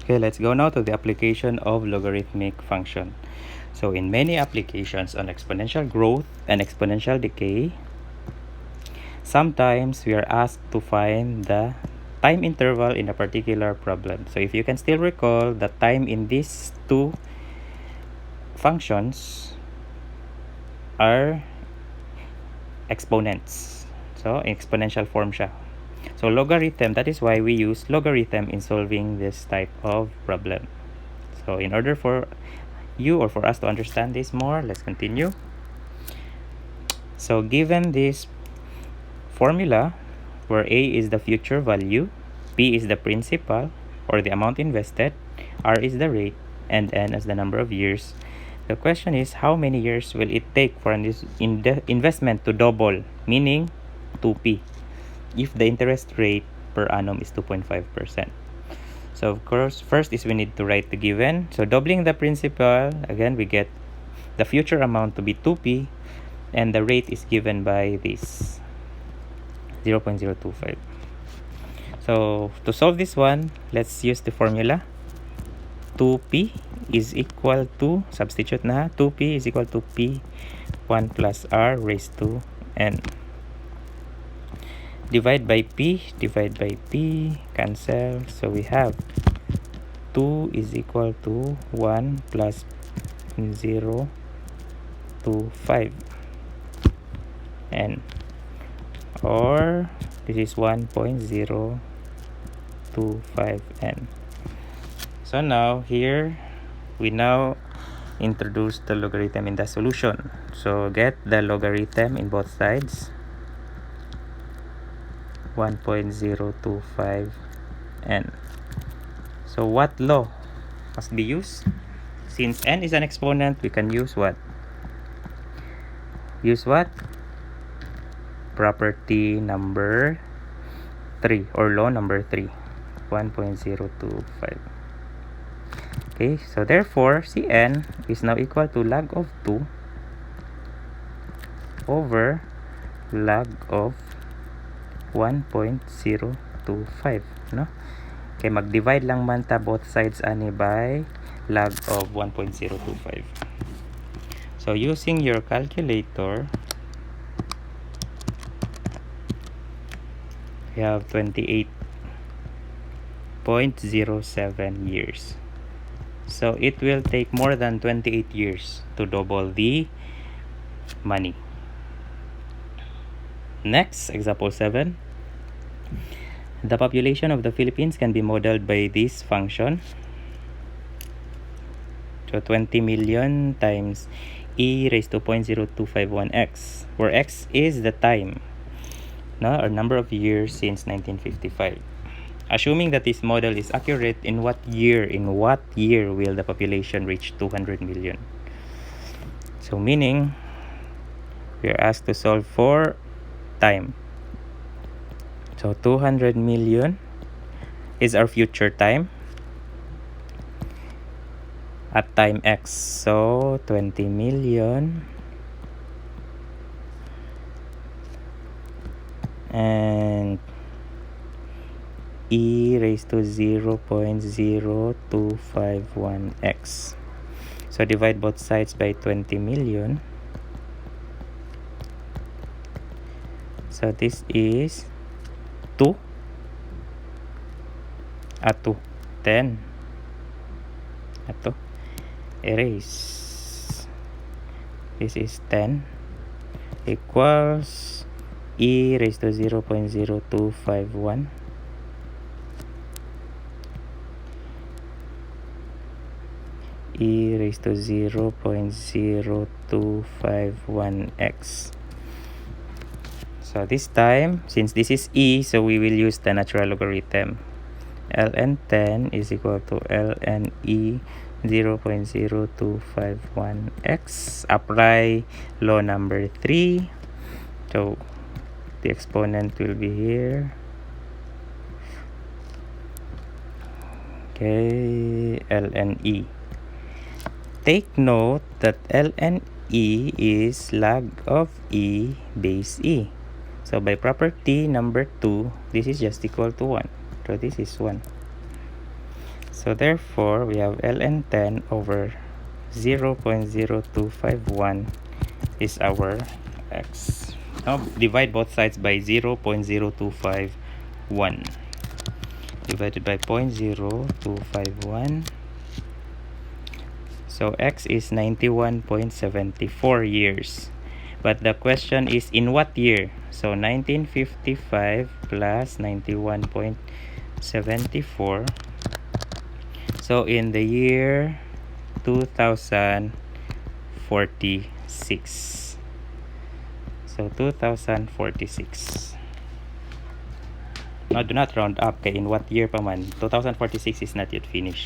Okay, let's go now to the application of logarithmic function. So in many applications on exponential growth and exponential decay, sometimes we are asked to find the time interval in a particular problem. So if you can still recall, the time in these two functions are exponents. So exponential form siya. So logarithm, that is why we use logarithm in solving this type of problem. So in order for you or for us to understand this more, let's continue. So given this formula where a is the future value, p is the principal or the amount invested, r is the rate, and n as the number of years, the question is how many years will it take for an investment to double, meaning 2p, if the interest rate per annum is 2.5%. So of course, first is we need to write the given. So doubling the principal, again we get the future amount to be 2p, and the rate is given by this 0.025. So to solve this one, let's use the formula. 2p is equal to, substitute na, 2p is equal to p 1 plus r raised to n. Divide by p, cancel. So we have 2 is equal to 1 plus 0 to 5 n, or this is 1.025 n. So now here we now introduce the logarithm in the solution. So get the logarithm in both sides, 1.025 n. So what law must be used? Since n is an exponent, we can use what? Use what? Property number 3 or law number 3, 1.025. Okay, so therefore Cn is now equal to log of 2 over log of 1.025, no? Okay, mag-divide lang man ta both sides ani by log of 1.025. So using your calculator, we have 28.07 years. So it will take more than 28 years to double the money. Next, example 7. The population of the Philippines can be modeled by this function. So 20 million times e raised to 0.0251x, where x is the time, no, or number of years since 1955. Assuming that this model is accurate, in what year will the population reach 200 million? So meaning we are asked to solve for time. So 200 million is our future time at time x. So 20 million and e raised to 0.0251x. So divide both sides by 20 million. So this is 2 at 2, 10 at 2, erase. This is 10 equals e raised to 0.0251 e raised to 0.0251x. So this time, since this is e, so we will use the natural logarithm. ln 10 is equal to ln e 0.0251x. Apply law number 3. So the exponent will be here. Okay, ln e. Take note that ln e is log of e base e. So by property number 2, this is just equal to 1. So this is 1. So therefore, we have ln 10 over 0.0251 is our x. Now divide both sides by 0.0251 divided by 0.0251. So x is 91.74 years. But the question is in what year? So 1955 plus 91.74. So in the year 2046. So 2046. Now do not round up kay in what year pa man. 2046 is not yet finished.